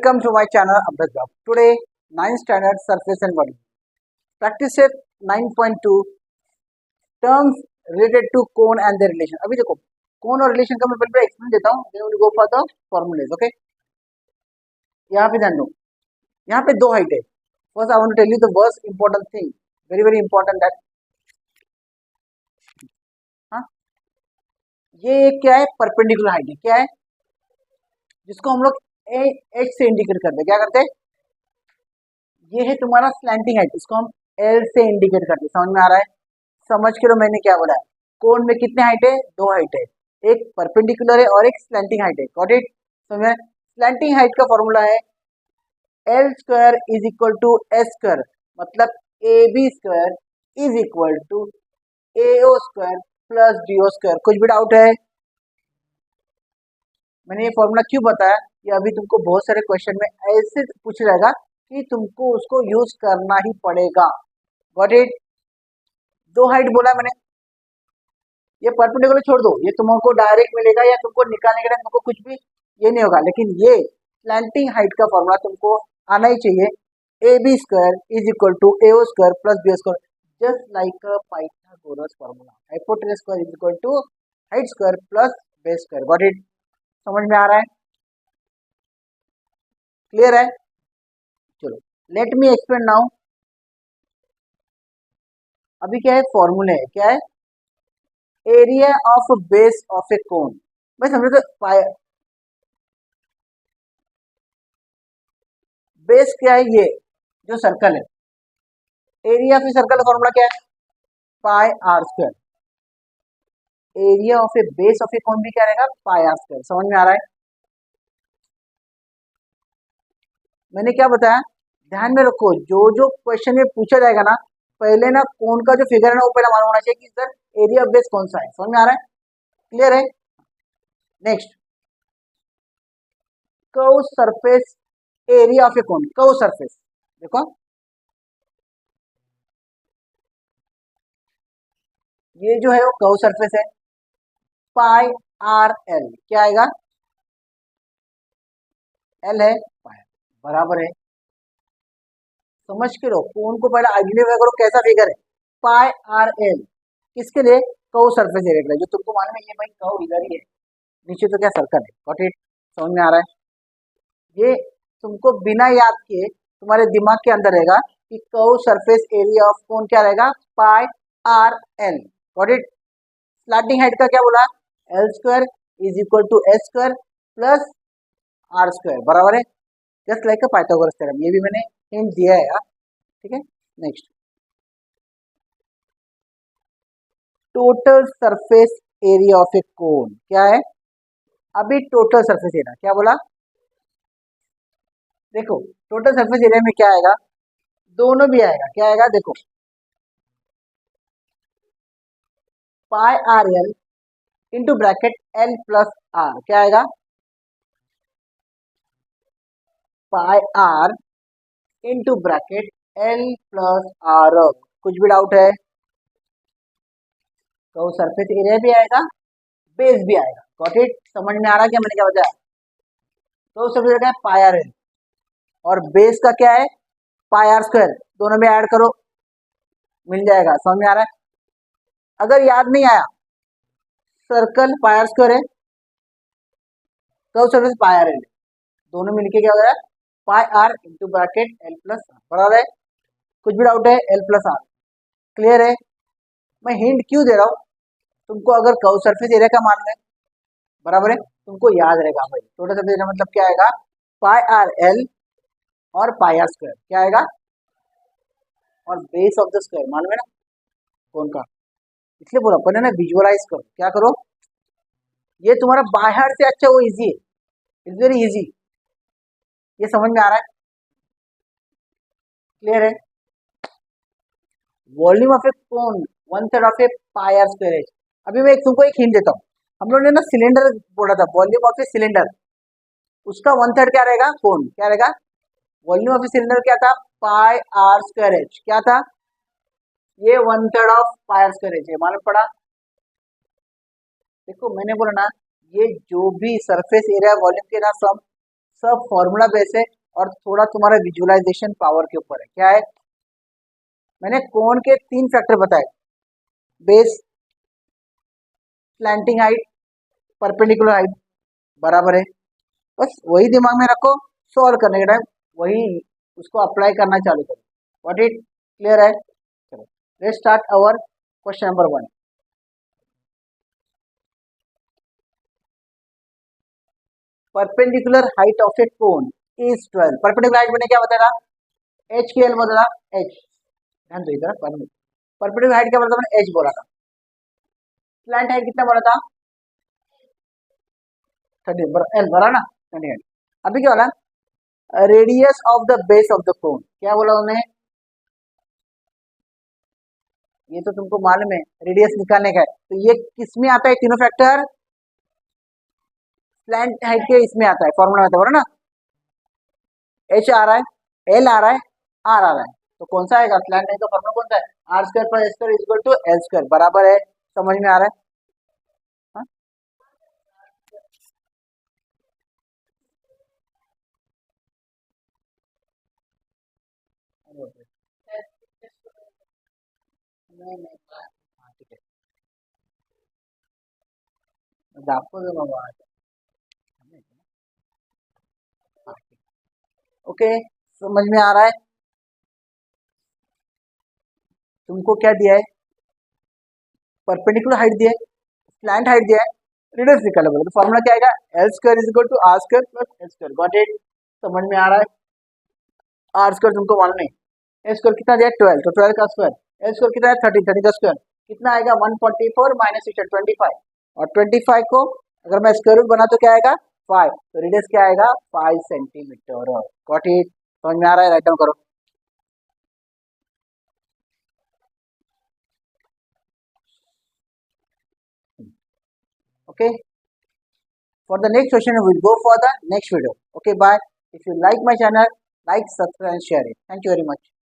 Welcome to my channel Abdul Job. Today, 9th standard surface and volume. Practice set 9.2 terms related to cone and their relation. अभी देखो cone और relation का मैं पहले explain देता हूँ. Then we'll go for the formulas. Okay. यहाँ पे ध्यान दो. यहाँ पे दो हाइट है. First I want to tell you the most important thing. Very important that. हाँ. ये क्या है? परपेंडिकुलर हाइट है. क्या है? जिसको हम लोग एच से इंडिकेट करते हैं. क्या करते हैं? ये है तुम्हारा स्लैंटिंग हाइट. इसको हम एल से इंडिकेट करते हैं. समझ में आ रहा है? समझ के लो मैंने क्या बोला है. कोन में कितने हाइट है? दो हाइट है. एक परपेंडिकुलर है और एक स्लैंटिंग हाइट है. Got it? समझ? स्लैंटिंग हाइट का फॉर्मूला है L square is equal to S square, मतलब A B square is equal to A O square plus D O square. कुछ भी डाउट है? मैंने ये फॉर्मूला क्यों बताया? ये अभी तुमको बहुत सारे क्वेश्चन में ऐसे पूछ रहेगा कि तुमको उसको यूज करना ही पड़ेगा. Got it? दो हाइट बोला मैंने. ये परपेंडिकुलर छोड़ दो, ये तुमको डायरेक्ट मिलेगा या तुमको निकालने के लिए तुमको कुछ भी ये नहीं होगा. लेकिन ये स्लैंटिंग हाइट का फॉर्मूला तुमको आना ही चाहिए. A B square is equal to A O square plus B square, just like a Pythagoras formula. Hypotenuse square is equal to height square plus base square. Got it? समझ में आ रहा है? क्लियर है? चलो लेट मी एक्सप्लेन नाउ. अभी क्या है? फॉर्मूले है. क्या है? Area of base of a कोन. मैं समझो तो बेस क्या है? ये जो सर्कल है, एरिया ऑफ ए सर्कल का फॉर्मूला क्या है? Pi are square. Area of a base of a cone भी क्या रहेगा? Pi are square. समझ में आ रहा है? मैंने क्या बताया? ध्यान में रखो, जो जो क्वेश्चन में पूछा जाएगा ना, पहले ना कोन का जो फिगर है ना वो पहले मालूम होना चाहिए कि सर एरिया ऑफ बेस कौन सा है. समझ में आ रहा है? क्लियर है? Next, curve surface area of a cone. Curve surface देखो, ये जो है वो कर्व सरफेस है. पाई आर एल क्या आएगा? एल है पाई बराबर है. समझ के लो, कोन को पहले आइडेंटिफाई करो कैसा फिगर है. पाई आर एल किसके लिए? कर्व सरफेस एरिया के लिए. जो तुमको मालूम है ये भाई कर्व इधर ही है, नीचे तो क्या सर्कल है. Got it? समझ में आ रहा है? ये तुमको बिना याद किए तुम्हारे दिमाग के अंदर रहेगा कि curve surface area of cone क्या रहेगा? Pi R L. Got it? Slanting height का क्या बोला? L square is equal to S square plus R square बराबर है. Just like a Pythagoras theorem. ये भी मैंने हिंट दिया है. ठीक है. Next, total surface area of a cone क्या है? अभी टोटल सरफेस एरिया क्या बोला? देखो टोटल सरफेस एरिया में क्या आएगा? दोनों भी आएगा. क्या आएगा? देखो pi R L into bracket L plus R. क्या आएगा? Pi R into bracket L plus R. कुछ भी डाउट है? तो सरफेस एरिया भी आएगा, बेस भी आएगा. Got it? समझ में आ रहा है क्या मैंने क्या बताया? तो सरफेस एरिया है पाई आर एल और बेस का क्या है? Pi are square. दोनों में ऐड करो, मिल जाएगा. समझ में आ रहा है? अगर याद नहीं आया, सर्कल पाई आर स्क्वायर है, curve surface pi R L, दोनों मिलके क्या हो रहा है? Pi R into bracket L plus R. बराबर है? कुछ भी डाउट है? L plus are. क्लियर है? मैं हिंट क्यों दे रहा हूँ? तुमको अगर कर्व सरफेस एरिया का मालूम है, बराबर है, तुमको याद रहेगा भाई टोटल सरफेस एरिया मतलब क्या आएगा? पाई आर एल और पाई आर स्क्वायर. क्या आएगा? और बेस ऑफ द स्क्वायर मालूम है ना कौन का, इसलिए बोला अपन ना विजुअलाइज करो. क्या करो? ये तुम्हारा बाहर से अच्छा वो इजी है. It's very easy. ये समझ में आ रहा है? क्लियर है? Volume of a cone 1/3 of a pi are square h. अभी मैं तुमको एक हिंट देता हूँ. हम लोगों ने ना सिलेंडर बोला था, वॉल्यूम ऑफ ए सिलेंडर, उसका 1/3 क्या रहेगा? कोन. क्या रहेगा? वॉल्यूम ऑफ ए सिलेंडर क्या था? Pi are square h. क्या था? ये 1/3 of pi are square h है. मालूम पड़ा? देखो मैंने बोला ना, ये जो भी सरफेस एरिया वॉल्यूम के ना सम सब फॉर्मूला बेस है और थोड़ा तुम्हारा विजुअलाइजेशन पावर के ऊपर है। क्या है, मैंने कोण के 3 फैक्टर बताए, base, slanting height, perpendicular height, बराबर है। बस वही दिमाग में रखो, सॉल्व करने के टाइम वही उसको अप्लाई करना चालू करो। व्हाट इट क्लियर है? चलो let's start our question number 1। Perpendicular height of a cone is 12। Perpendicular height मैंने क्या बताया, एच के एल बोला था, एच, ध्यान दो इधर। परपेंडिकुलर हाइट क्या बोला था मैंने, एच बोला था। स्लैंट हाइट कितना बोला था, 30 एल बोला ना, 28। अभी क्या बोला, radius of the base of the cone, क्या बोला उन्होंने, ये तो तुमको मालूम है रेडियस निकालने का है, तो ये किस में आता है, तीनों फैक्टर स्लैंट हाइट के इसमें आता है, फॉर्मूला में आता है ना, एच आ रहा है, एल आ रहा है, आर आ रहा है, तो कौन सा आएगा, स्लैंट हाइट का फॉर्मूला कौन सा है, r square plus s square equal to l square, बराबर है। समझ में आ रहा है? हाँ? नहीं नहीं, हाँ, ठीक है, दाखवतो ना बाबा. ओके, समझ में आ रहा है? तुमको क्या दिया है, परपेंडिकुलर हाइट दिया है, स्लैंट हाइट दिया है, रेडियस निकालना बोला, तो फॉर्मूला क्या आएगा, l square is equal to r square plus l square. Got it? समझ में आ रहा है? आर स्क्वायर तुमको मालूम नहीं, एल स्क्वायर कितना दिया है 12, तो 12 का स्क्वायर, एल स्क्वायर कितना है 30, 30 का स्क्वायर कितना आएगा 144 माइनस 25, और 25 को अगर मैं स्क्वायर रूट बना तो क्या आएगा 5, तो रेडियस क्या आएगा 5 सेंटीमीटर। Got it? समझ में आ रहा है? राइट डाउन करो। Okay, for the next question we will go for the next video. Okay, bye. If you like my channel, like, subscribe and share it. Thank you very much.